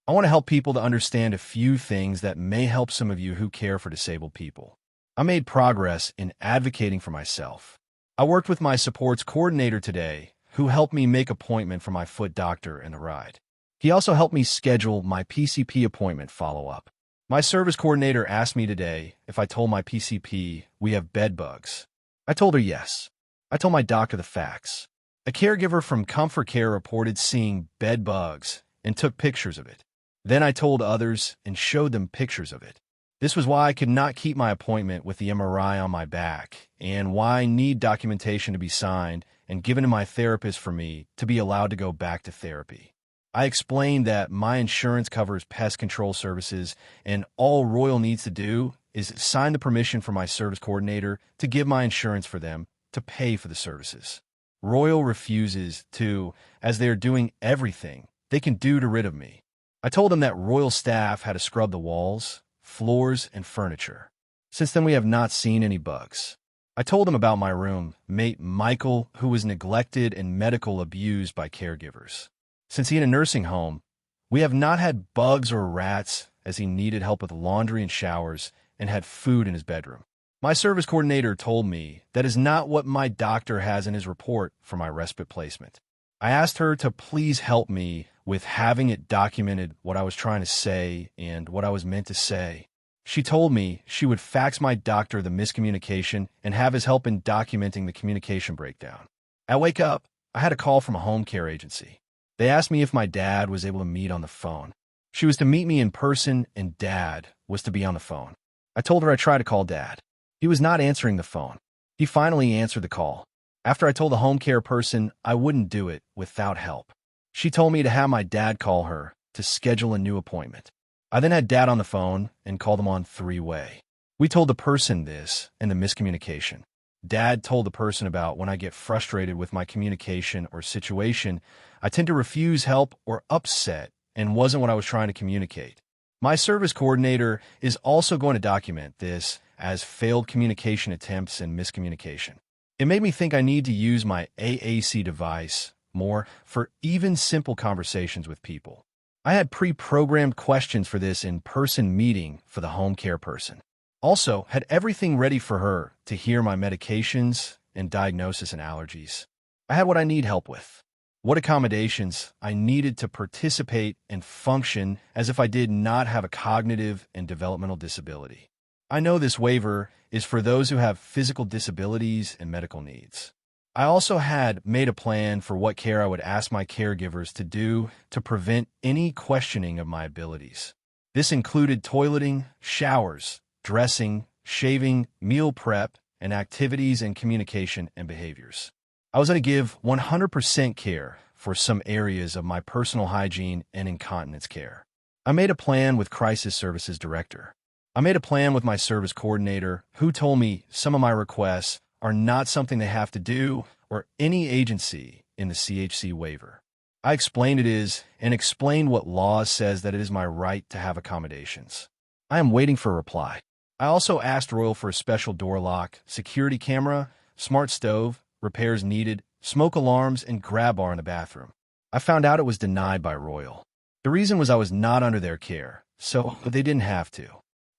I want to help people to understand a few things that may help some of you who care for disabled people. I made progress in advocating for myself. I worked with my supports coordinator today, who helped me make an appointment for my foot doctor and the ride. He also helped me schedule my PCP appointment follow-up. My service coordinator asked me today if I told my PCP we have bed bugs. I told her yes. I told my doctor the facts. A caregiver from Comfort Care reported seeing bed bugs and took pictures of it. Then I told others and showed them pictures of it. This was why I could not keep my appointment with the MRI on my back and why I need documentation to be signed and given to my therapist for me to be allowed to go back to therapy. I explained that my insurance covers pest control services and all Royal needs to do is sign the permission for my service coordinator to give my insurance for them to pay for the services. Royal refuses to, as they are doing everything they can do to rid of me. I told them that Royal staff had to scrub the walls, floors, and furniture. Since then, we have not seen any bugs. I told them about my roommate Michael, who was neglected and medical abused by caregivers. Since he had a nursing home, we have not had bugs or rats as he needed help with laundry and showers and had food in his bedroom. My service coordinator told me that is not what my doctor has in his report for my respite placement. I asked her to please help me with having it documented what I was trying to say and what I was meant to say. She told me she would fax my doctor the miscommunication and have his help in documenting the communication breakdown. At Wake Up, I had a call from a home care agency. They asked me if my dad was able to meet on the phone. She was to meet me in person and Dad was to be on the phone. I told her I tried to call Dad. He was not answering the phone. He finally answered the call. After I told the home care person I wouldn't do it without help. She told me to have my dad call her to schedule a new appointment. I then had Dad on the phone and called him on three-way. We told the person this and the miscommunication. Dad told the person about when I get frustrated with my communication or situation, I tend to refuse help or upset and wasn't what I was trying to communicate. My service coordinator is also going to document this as failed communication attempts and miscommunication. It made me think I need to use my AAC device more for even simple conversations with people. I had pre-programmed questions for this in-person meeting for the home care person. Also, had everything ready for her to hear my medications and diagnosis and allergies. I had what I need help with. What accommodations I needed to participate and function as if I did not have a cognitive and developmental disability. I know this waiver is for those who have physical disabilities and medical needs. I also had made a plan for what care I would ask my caregivers to do to prevent any questioning of my abilities. This included toileting, showers, dressing, shaving, meal prep, and activities and communication and behaviors. I was going to give 100% care for some areas of my personal hygiene and incontinence care. I made a plan with Crisis Services Director. I made a plan with my service coordinator, who told me some of my requests are not something they have to do or any agency in the CHC waiver. I explained it is and explained what law says that it is my right to have accommodations. I am waiting for a reply. I also asked Royal for a special door lock, security camera, smart stove, repairs needed, smoke alarms, and grab bar in the bathroom. I found out it was denied by Royal. The reason was I was not under their care, so they didn't have to.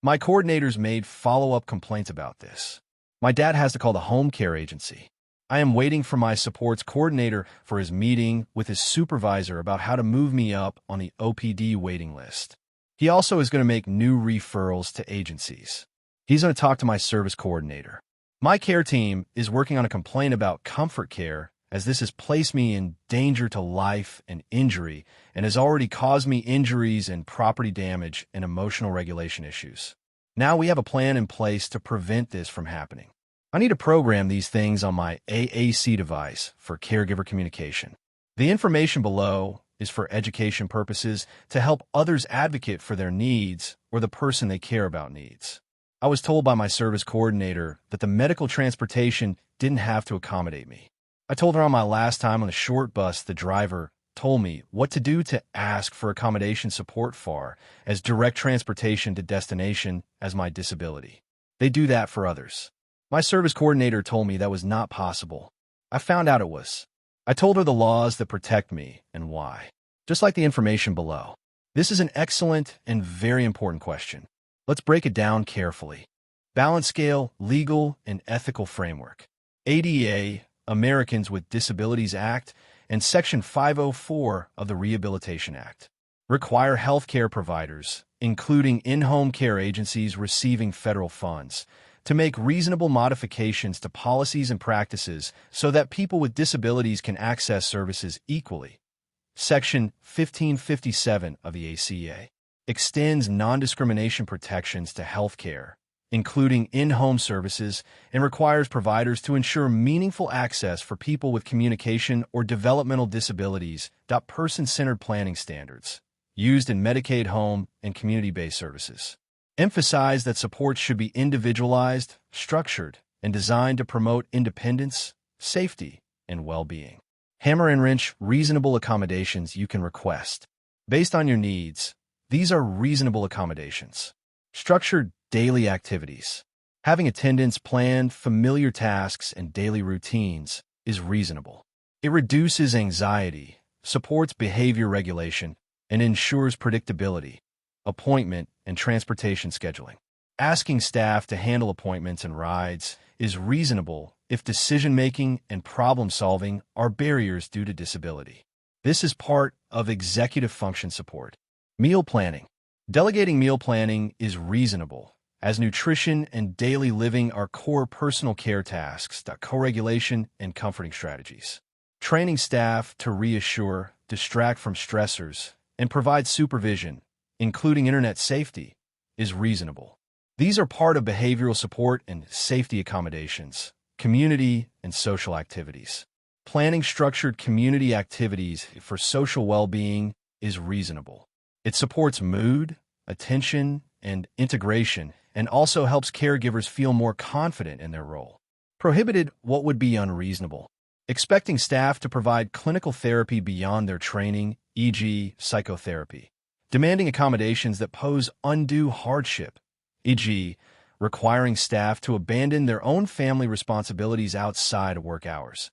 My coordinators made follow-up complaints about this. My dad has to call the home care agency. I am waiting for my supports coordinator for his meeting with his supervisor about how to move me up on the OPD waiting list. He also is going to make new referrals to agencies. He's going to talk to my service coordinator. My care team is working on a complaint about Comfort Care, as this has placed me in danger to life and injury and has already caused me injuries and property damage and emotional regulation issues. Now we have a plan in place to prevent this from happening. I need to program these things on my AAC device for caregiver communication. The information below is for education purposes to help others advocate for their needs or the person they care about needs. I was told by my service coordinator that the medical transportation didn't have to accommodate me. I told her on my last time on the short bus the driver told me what to do to ask for accommodation support for as direct transportation to destination as my disability. They do that for others. My service coordinator told me that was not possible. I found out it was. I told her the laws that protect me and why, just like the information below. This is an excellent and very important question. Let's break it down carefully. Balance scale, legal, and ethical framework. ADA, Americans with Disabilities Act, and Section 504 of the Rehabilitation Act require healthcare providers, including in-home care agencies receiving federal funds, to make reasonable modifications to policies and practices so that people with disabilities can access services equally. Section 1557 of the ACA extends non-discrimination protections to healthcare, including in-home services, and requires providers to ensure meaningful access for people with communication or developmental disabilities. Person-centered planning standards, used in Medicaid home and community-based services, emphasize that supports should be individualized, structured, and designed to promote independence, safety, and well-being. Hammer and wrench reasonable accommodations you can request. Based on your needs, these are reasonable accommodations. Structured daily activities. Having attendance planned, familiar tasks, and daily routines is reasonable. It reduces anxiety, supports behavior regulation, and ensures predictability. Appointment and transportation scheduling. Asking staff to handle appointments and rides is reasonable if decision-making and problem-solving are barriers due to disability. This is part of executive function support. Meal planning. Delegating meal planning is reasonable, as nutrition and daily living are core personal care tasks. Co-regulation and comforting strategies. Training staff to reassure, distract from stressors, and provide supervision, including internet safety, is reasonable. These are part of behavioral support and safety accommodations, community and social activities. Planning structured community activities for social well-being is reasonable. It supports mood, attention, and integration, and also helps caregivers feel more confident in their role. Prohibited. What would be unreasonable? Expecting staff to provide clinical therapy beyond their training, e.g., psychotherapy. Demanding accommodations that pose undue hardship, e.g., requiring staff to abandon their own family responsibilities outside of work hours.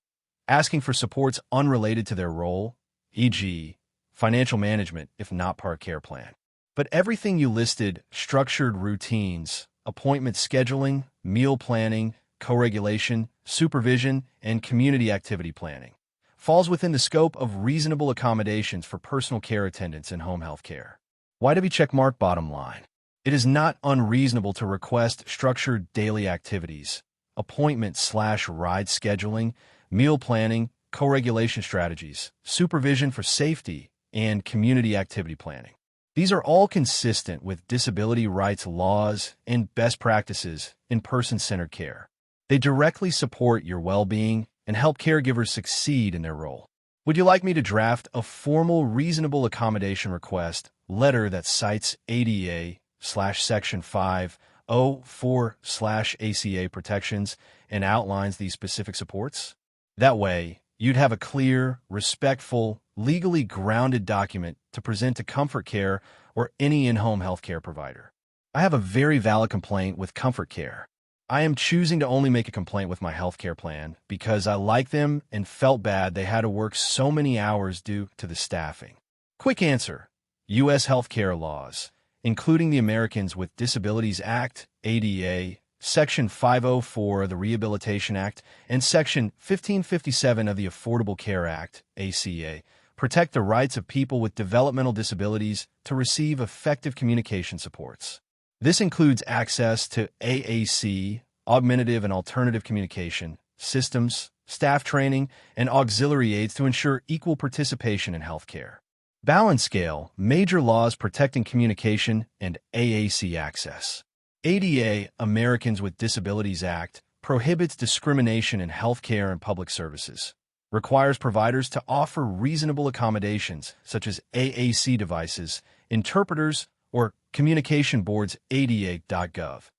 Asking for supports unrelated to their role, e.g., financial management if not part of care plan. But everything you listed, structured routines, appointment scheduling, meal planning, co-regulation, supervision, and community activity planning, falls within the scope of reasonable accommodations for personal care attendants and home health care. YW checkmark. Bottom line. It is not unreasonable to request structured daily activities, appointment/ride scheduling, meal planning, co-regulation strategies, supervision for safety, and community activity planning. These are all consistent with disability rights laws and best practices in person-centered care. They directly support your well-being and help caregivers succeed in their role. Would you like me to draft a formal reasonable accommodation request letter that cites ADA/Section 504/ACA protections and outlines these specific supports? That way, you'd have a clear, respectful, legally grounded document to present to Comfort Care or any in-home healthcare provider. I have a very valid complaint with Comfort Care. I am choosing to only make a complaint with my healthcare plan because I like them and felt bad they had to work so many hours due to the staffing. Quick answer. U.S. healthcare laws, including the Americans with Disabilities Act, ADA, Section 504 of the Rehabilitation Act, and Section 1557 of the Affordable Care Act, ACA, protect the rights of people with developmental disabilities to receive effective communication supports. This includes access to AAC, augmentative and alternative communication, systems, staff training, and auxiliary aids to ensure equal participation in healthcare. Balance scale, major laws protecting communication, and AAC access. ADA, Americans with Disabilities Act, prohibits discrimination in healthcare and public services, requires providers to offer reasonable accommodations such as AAC devices, interpreters, or communication boards. ADA.gov.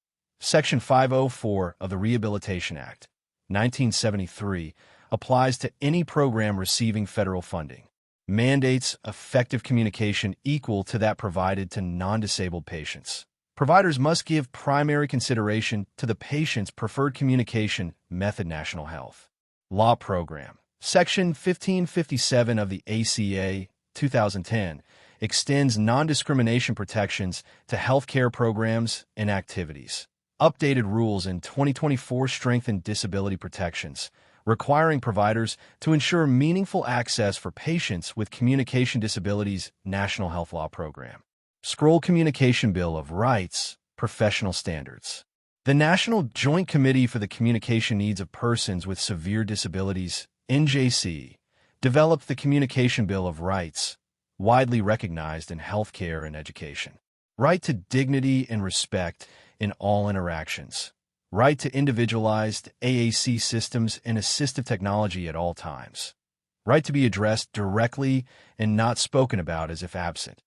Section 504 of the Rehabilitation Act, 1973, applies to any program receiving federal funding. Mandates effective communication equal to that provided to non-disabled patients. Providers must give primary consideration to the patient's preferred communication method. National Health Law Program. Section 1557 of the ACA, 2010, extends non-discrimination protections to healthcare programs and activities. Updated rules in 2024 strengthened disability protections, requiring providers to ensure meaningful access for patients with communication disabilities. National Health Law Program. Scroll Communication Bill of Rights, Professional Standards. The National Joint Committee for the Communication Needs of Persons with Severe Disabilities, NJC, developed the Communication Bill of Rights, widely recognized in healthcare and education. Right to dignity and respect in all interactions. Right to individualized AAC systems and assistive technology at all times. Right to be addressed directly and not spoken about as if absent.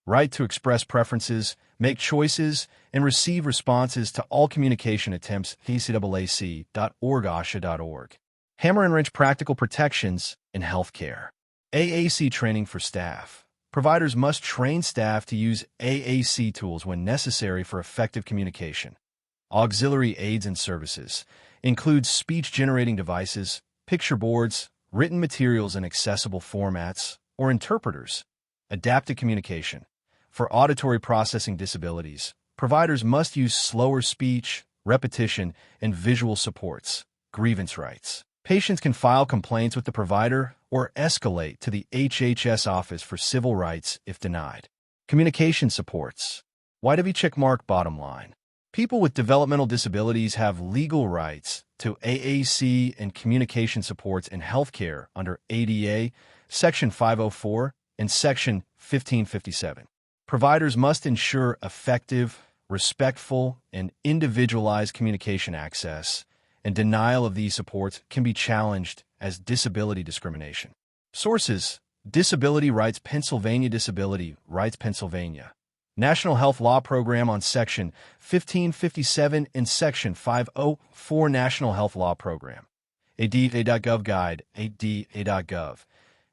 Right to express preferences, make choices, and receive responses to all communication attempts. acaac.org, asha.org. Hammer and wrench practical protections in healthcare. AAC training for staff. Providers must train staff to use AAC tools when necessary for effective communication. Auxiliary aids and services include speech-generating devices, picture boards, written materials in accessible formats, or interpreters. Adaptive communication. For auditory processing disabilities, providers must use slower speech, repetition, and visual supports. Grievance rights. Patients can file complaints with the provider or escalate to the HHS Office for Civil Rights if denied. Communication supports. YW checkmark bottom line. People with developmental disabilities have legal rights to AAC and communication supports in healthcare under ADA, Section 504 and Section 1557. Providers must ensure effective, respectful, and individualized communication access, and denial of these supports can be challenged as disability discrimination. Sources: Disability Rights Pennsylvania, Disability Rights Pennsylvania. National Health Law Program on Section 1557 and Section 504 National Health Law Program. ADA.gov Guide, ADA.gov.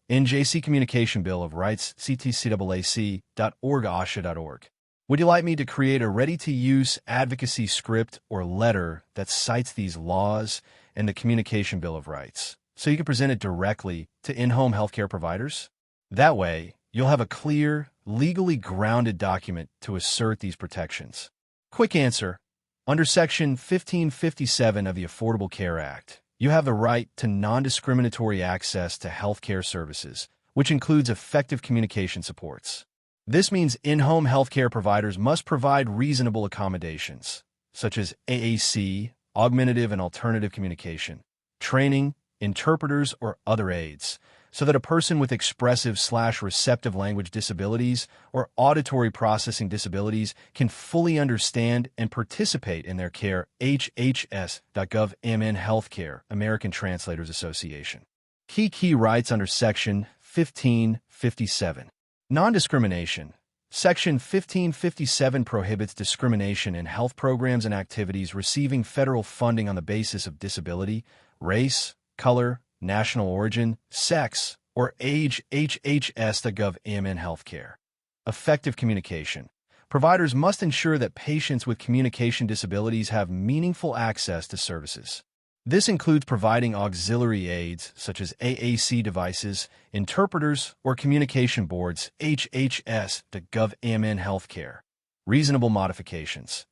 NJC Communication Bill of Rights, ctcaac.org, asha.org. Would you like me to create a ready-to-use advocacy script or letter that cites these laws and the Communication Bill of Rights, so you can present it directly to in-home healthcare providers? That way, you'll have a clear, legally grounded document to assert these protections. Quick answer. Under Section 1557 of the Affordable Care Act, you have the right to non-discriminatory access to healthcare services, which includes effective communication supports. This means in-home healthcare providers must provide reasonable accommodations, such as AAC, augmentative and alternative communication, training, interpreters, or other aids, so that a person with expressive/receptive language disabilities or auditory processing disabilities can fully understand and participate in their care. HHS.gov MN Healthcare, American Translators Association. Key rights under Section 1557. Non-discrimination. Section 1557 prohibits discrimination in health programs and activities receiving federal funding on the basis of disability, race, color, national origin, sex, or age. HHS.gov MN Healthcare. Effective communication. Providers must ensure that patients with communication disabilities have meaningful access to services. This includes providing auxiliary aids such as AAC devices, interpreters, or communication boards. HHS.gov MN Healthcare. Reasonable modifications.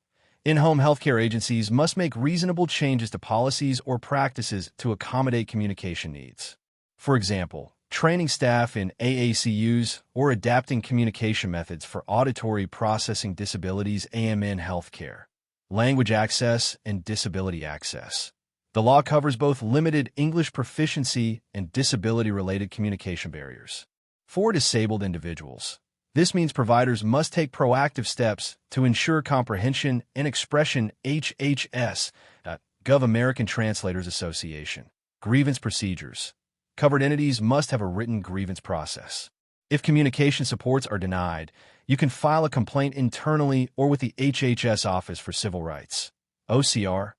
In-home healthcare agencies must make reasonable changes to policies or practices to accommodate communication needs. For example, training staff in AACUs or adapting communication methods for auditory processing disabilities. AMN Healthcare. Language access and disability access. The law covers both limited English proficiency and disability-related communication barriers. For disabled individuals, this means providers must take proactive steps to ensure comprehension and expression. HHS.gov American Translators Association. Grievance procedures. Covered entities must have a written grievance process. If communication supports are denied, you can file a complaint internally or with the HHS Office for Civil Rights. OCR.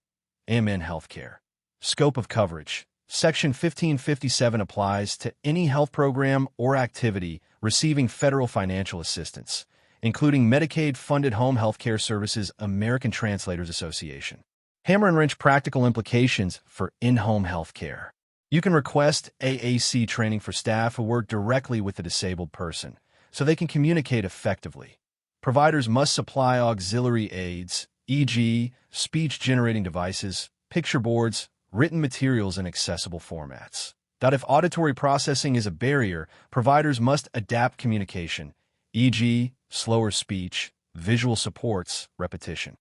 AMN Healthcare. Scope of coverage. Section 1557 applies to any health program or activity receiving federal financial assistance, including Medicaid-funded home health care services. American Translators Association. Hammer and wrench practical implications for in-home health care. You can request AAC training for staff who work directly with the disabled person, so they can communicate effectively. Providers must supply auxiliary aids, e.g., speech-generating devices, picture boards, written materials in accessible formats. If auditory processing is a barrier, providers must adapt communication, e.g., slower speech, visual supports, repetition.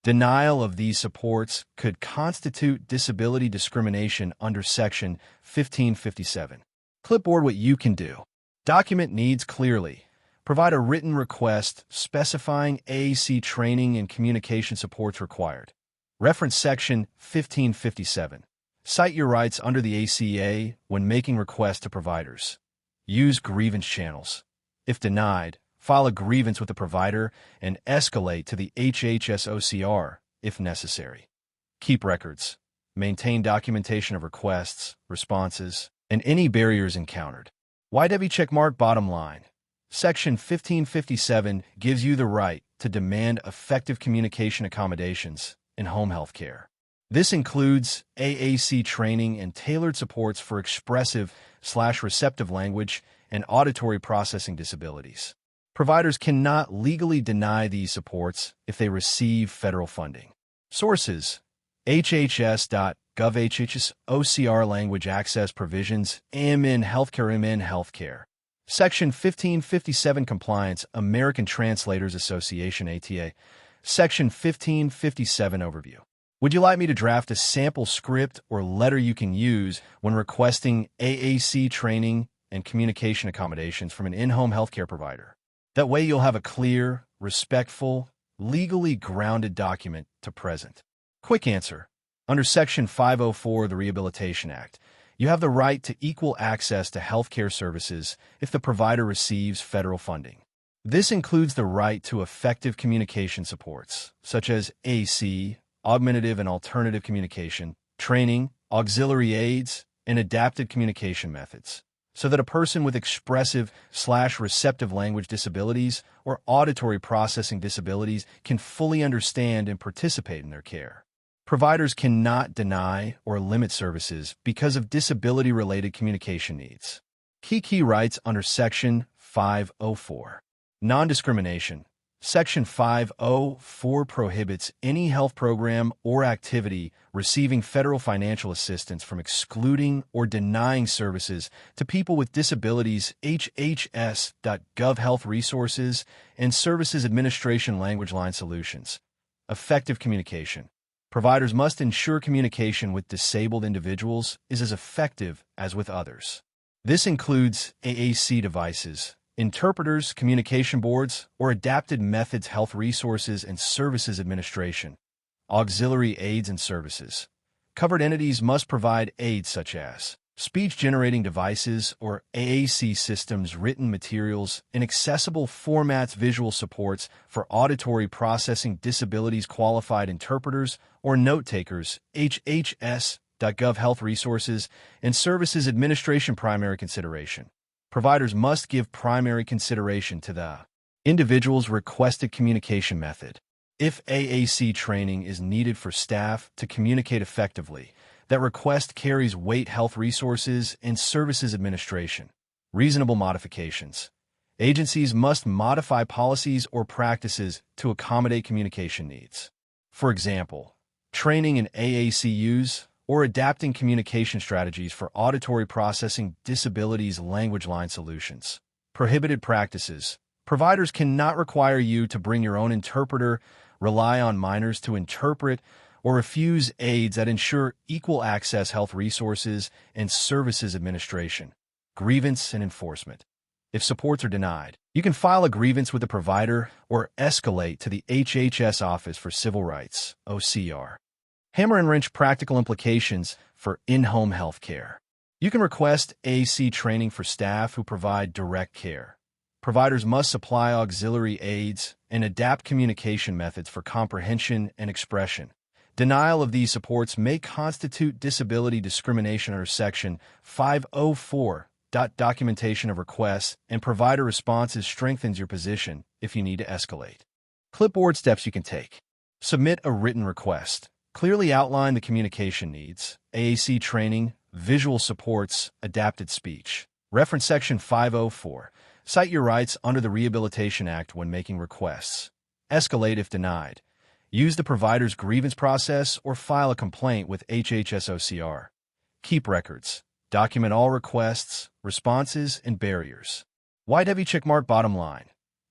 Denial of these supports could constitute disability discrimination under Section 1557. Clipboard. What you can do. Document needs clearly. Provide a written request specifying AAC training and communication supports required. Reference Section 1557. Cite your rights under the ACA when making requests to providers. Use grievance channels. If denied, file a grievance with the provider and escalate to the HHS/OCR if necessary. Keep records. Maintain documentation of requests, responses, and any barriers encountered. YW checkmark. Bottom line. Section 1557 gives you the right to demand effective communication accommodations in home health care. This includes AAC training and tailored supports for expressive/receptive language and auditory processing disabilities. Providers cannot legally deny these supports if they receive federal funding. Sources: hhs.gov, HHS OCR language access provisions, AMN Healthcare. Section 1557 compliance, American Translators Association ATA. Section 1557 overview. Would you like me to draft a sample script or letter you can use when requesting AAC training and communication accommodations from an in-home healthcare provider? That way you'll have a clear, respectful, legally grounded document to present. Quick answer. Under Section 504 of the Rehabilitation Act, you have the right to equal access to healthcare services if the provider receives federal funding. This includes the right to effective communication supports, such as AC, augmentative and alternative communication, training, auxiliary aids, and adapted communication methods, so that a person with expressive/receptive language disabilities or auditory processing disabilities can fully understand and participate in their care. Providers cannot deny or limit services because of disability-related communication needs. Key rights under Section 504. Non-discrimination. Section 504 prohibits any health program or activity receiving federal financial assistance from excluding or denying services to people with disabilities. HHS.gov Health Resources and Services Administration Language Line Solutions. Effective communication. Providers must ensure communication with disabled individuals is as effective as with others. This includes AAC devices, interpreters, communication boards, or adapted methods. Health Resources and Services Administration. Auxiliary aids and services. Covered entities must provide aids such as speech-generating devices or AAC systems, written materials in accessible formats, visual supports for auditory processing disabilities, qualified interpreters or note-takers. HHS.gov Health Resources and Services Administration. Primary consideration. Providers must give primary consideration to the individual's requested communication method. If AAC training is needed for staff to communicate effectively, that request carries weight. Health Resources and Services Administration. Reasonable modifications. Agencies must modify policies or practices to accommodate communication needs. For example, training in AACUs or adapting communication strategies for auditory processing disabilities. Language line solutions. Prohibited practices. Providers cannot require you to bring your own interpreter, rely on minors to interpret, or refuse aids that ensure equal access. Health Resources and Services Administration. Grievance and enforcement. If supports are denied, you can file a grievance with the provider or escalate to the HHS Office for Civil Rights, OCR. Hammer and wrench practical implications for in-home health care. You can request AAC training for staff who provide direct care. Providers must supply auxiliary aids and adapt communication methods for comprehension and expression. Denial of these supports may constitute disability discrimination under Section 504. Documentation of requests and provider responses strengthens your position if you need to escalate. Clipboard steps you can take. Submit a written request. Clearly outline the communication needs, AAC training, visual supports, adapted speech. Reference Section 504. Cite your rights under the Rehabilitation Act when making requests. Escalate if denied. Use the provider's grievance process or file a complaint with HHSOCR. Keep records. Document all requests, responses, and barriers. Why heavy checkmark bottom line?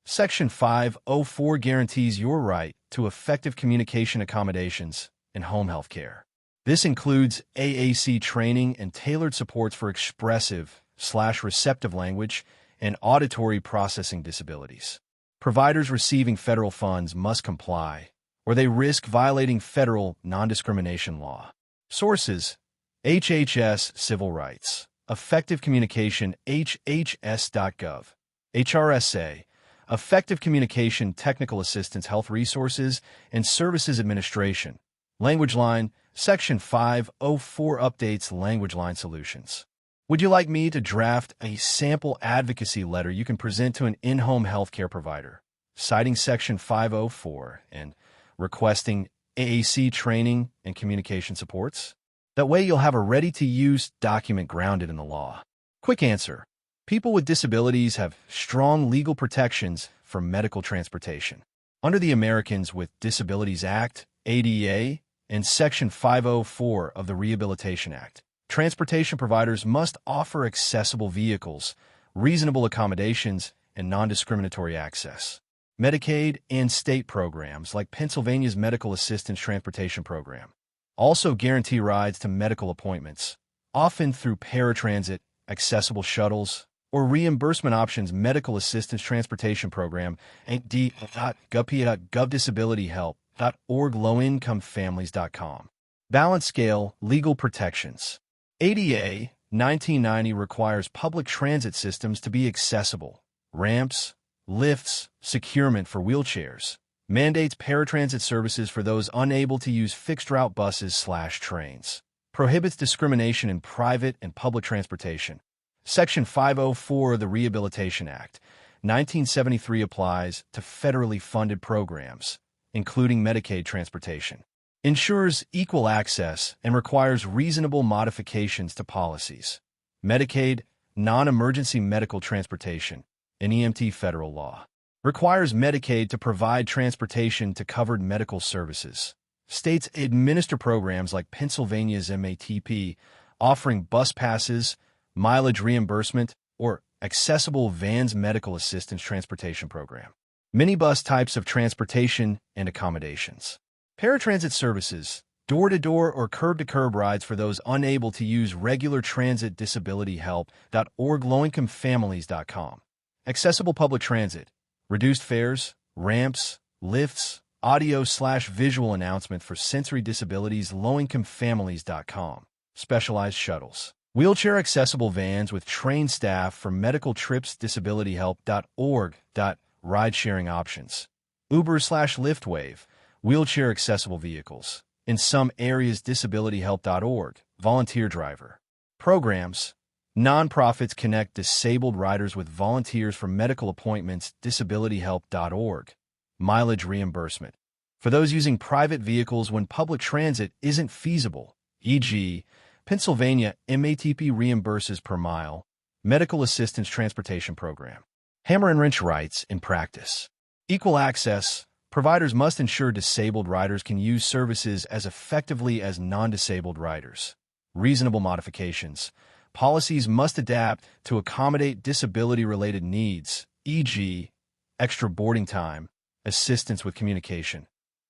Section 504 guarantees your right to effective communication accommodations in home health care. This includes AAC training and tailored supports for expressive/receptive language and auditory processing disabilities. Providers receiving federal funds must comply, or they risk violating federal non-discrimination law. Sources: HHS Civil Rights, Effective Communication HHS.gov, HRSA, Effective Communication Technical Assistance Health Resources and Services Administration, Language Line, Section 504 updates Language Line Solutions. Would you like me to draft a sample advocacy letter you can present to an in-home healthcare provider, citing Section 504 and requesting AAC training and communication supports? That way you'll have a ready-to-use document grounded in the law. Quick answer: people with disabilities have strong legal protections for medical transportation. Under the Americans with Disabilities Act, ADA, and Section 504 of the Rehabilitation Act, transportation providers must offer accessible vehicles, reasonable accommodations, and non-discriminatory access. Medicaid and state programs like Pennsylvania's Medical Assistance Transportation Program also guarantee rides to medical appointments, often through paratransit, accessible shuttles, or reimbursement options. Medical Assistance Transportation Program, d.gov.disabilityhelp.org, lowincomefamilies.com. Balance scale, legal protections. ADA 1990 requires public transit systems to be accessible. Ramps, lifts, securement for wheelchairs. Mandates paratransit services for those unable to use fixed-route buses/trains. Prohibits discrimination in private and public transportation. Section 504 of the Rehabilitation Act, 1973 applies to federally funded programs, including Medicaid transportation. Ensures equal access and requires reasonable modifications to policies. Medicaid, non-emergency medical transportation, and EMT federal law. Requires Medicaid to provide transportation to covered medical services. States administer programs like Pennsylvania's MATP, offering bus passes, mileage reimbursement, or accessible vans. Medical Assistance Transportation Program. Minibus types of transportation and accommodations. Paratransit services, door-to-door or curb-to-curb rides for those unable to use regular transit. Disabilityhelp.org, lowincomefamilies.com. Accessible public transit. Reduced fares, ramps, lifts, audio/visual announcement for sensory disabilities. lowincomefamilies.com. Specialized shuttles. Wheelchair accessible vans with trained staff for medical trips. Disabilityhelp.org. Ride-sharing options. Uber/Lyftwave. Wheelchair accessible vehicles. In some areas. Disabilityhelp.org. Volunteer driver. Programs. Nonprofits connect disabled riders with volunteers for medical appointments. Disabilityhelp.org. Mileage reimbursement. For those using private vehicles when public transit isn't feasible, e.g., Pennsylvania MATP reimburses per mile. Medical Assistance Transportation Program. Hammer and wrench rights in practice. Equal access. Providers must ensure disabled riders can use services as effectively as non-disabled riders. Reasonable modifications. Policies must adapt to accommodate disability-related needs, e.g., extra boarding time, assistance with communication.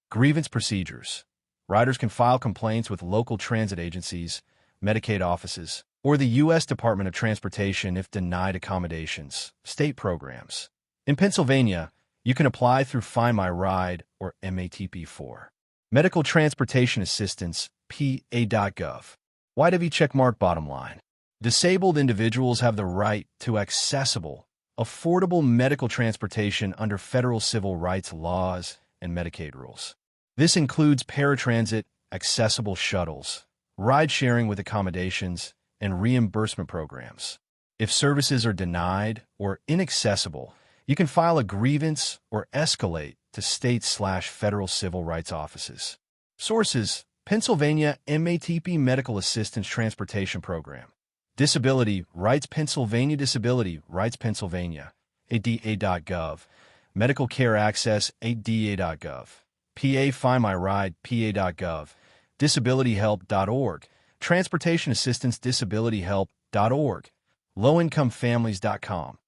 Grievance procedures. Riders can file complaints with local transit agencies, Medicaid offices, or the U.S. Department of Transportation if denied accommodations. State programs. In Pennsylvania, you can apply through Find My Ride or MATP4. Medical Transportation Assistance, PA.gov. Why checkmark bottom line? Disabled individuals have the right to accessible, affordable medical transportation under federal civil rights laws and Medicaid rules. This includes paratransit, accessible shuttles, ride-sharing with accommodations, and reimbursement programs. If services are denied or inaccessible, you can file a grievance or escalate to state/federal civil rights offices. Sources: Pennsylvania MATP Medical Assistance Transportation Program. Disability Rights Pennsylvania. Disability Rights Pennsylvania. ada.gov, medical care access, ada.gov, PA Find My Ride, pa.gov, disabilityhelp.org, transportation assistance, disabilityhelp.org, lowincomefamilies.com,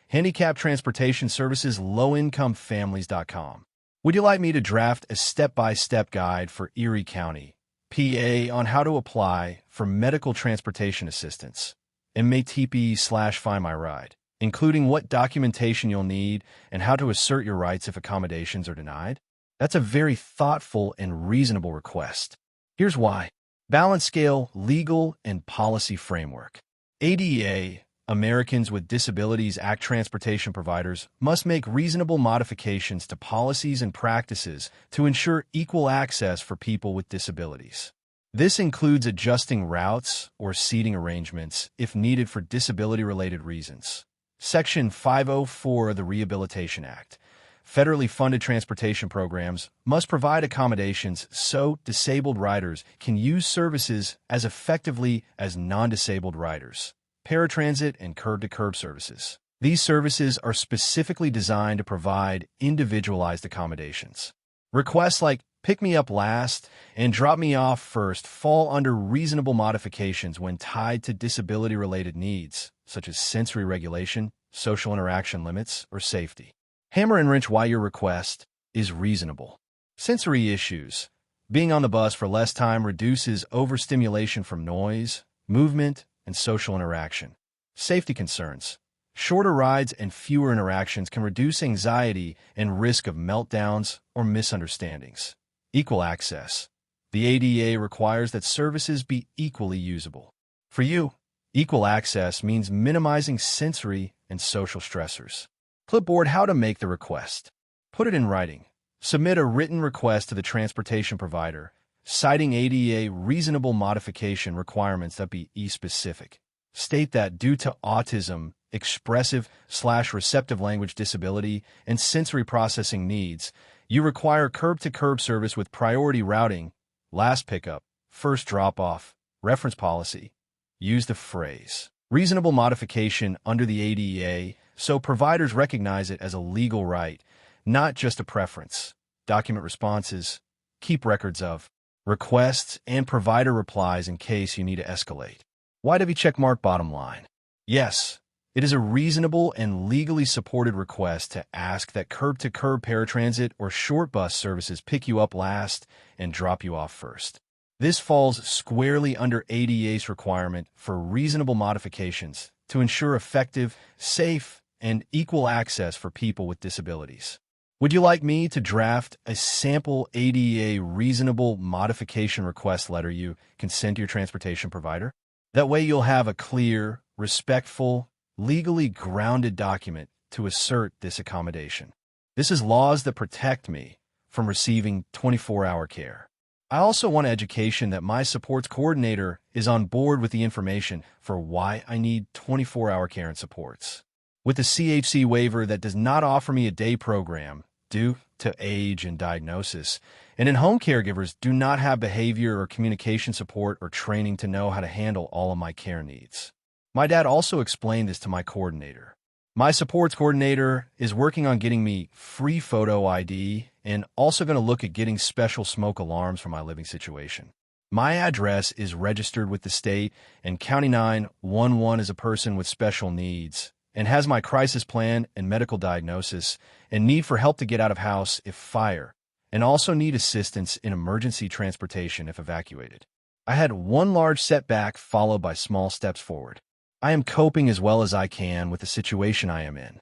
handicap transportation services, lowincomefamilies.com. Would you like me to draft a step-by-step guide for Erie County, PA, on how to apply for medical transportation assistance? MATP/Find My Ride, including what documentation you'll need and how to assert your rights if accommodations are denied? That's a very thoughtful and reasonable request. Here's why. Balance scale, legal, and policy framework. ADA, Americans with Disabilities Act transportation providers must make reasonable modifications to policies and practices to ensure equal access for people with disabilities. This includes adjusting routes or seating arrangements if needed for disability-related reasons. Section 504 of the Rehabilitation Act. Federally funded transportation programs must provide accommodations so disabled riders can use services as effectively as non-disabled riders. Paratransit and curb-to-curb services. These services are specifically designed to provide individualized accommodations. Requests like pick me up last and drop me off first fall under reasonable modifications when tied to disability-related needs, such as sensory regulation, social interaction limits, or safety. Hammer and wrench why your request is reasonable. Sensory issues. Being on the bus for less time reduces overstimulation from noise, movement, and social interaction. Safety concerns. Shorter rides and fewer interactions can reduce anxiety and risk of meltdowns or misunderstandings. Equal access. The ADA requires that services be equally usable. For you, equal access means minimizing sensory and social stressors. Clipboard how to make the request. Put it in writing. Submit a written request to the transportation provider, citing ADA reasonable modification requirements that be specific. State that due to autism, expressive/receptive language disability, and sensory processing needs, you require curb-to-curb service with priority routing, last pickup, first drop-off, reference policy. Use the phrase reasonable modification under the ADA so providers recognize it as a legal right, not just a preference. Document responses. Keep records of requests and provider replies in case you need to escalate. Why do we check mark bottom line? Yes, it is a reasonable and legally supported request to ask that curb-to-curb paratransit or short bus services pick you up last and drop you off first. This falls squarely under ADA's requirement for reasonable modifications to ensure effective, safe, and equal access for people with disabilities. Would you like me to draft a sample ADA reasonable modification request letter you can send to your transportation provider? That way you'll have a clear, respectful, legally grounded document to assert this accommodation. This is laws that protect me from receiving 24-hour care. I also want education that my supports coordinator is on board with the information for why I need 24-hour care and supports. With the CHC waiver that does not offer me a day program due to age and diagnosis, and in-home caregivers do not have behavior or communication support or training to know how to handle all of my care needs. My dad also explained this to my coordinator. My supports coordinator is working on getting me free photo ID and also going to look at getting special smoke alarms for my living situation. My address is registered with the state, and County 911 is a person with special needs and has my crisis plan and medical diagnosis and need for help to get out of house if fire, and also need assistance in emergency transportation if evacuated. I had one large setback followed by small steps forward. I am coping as well as I can with the situation I am in.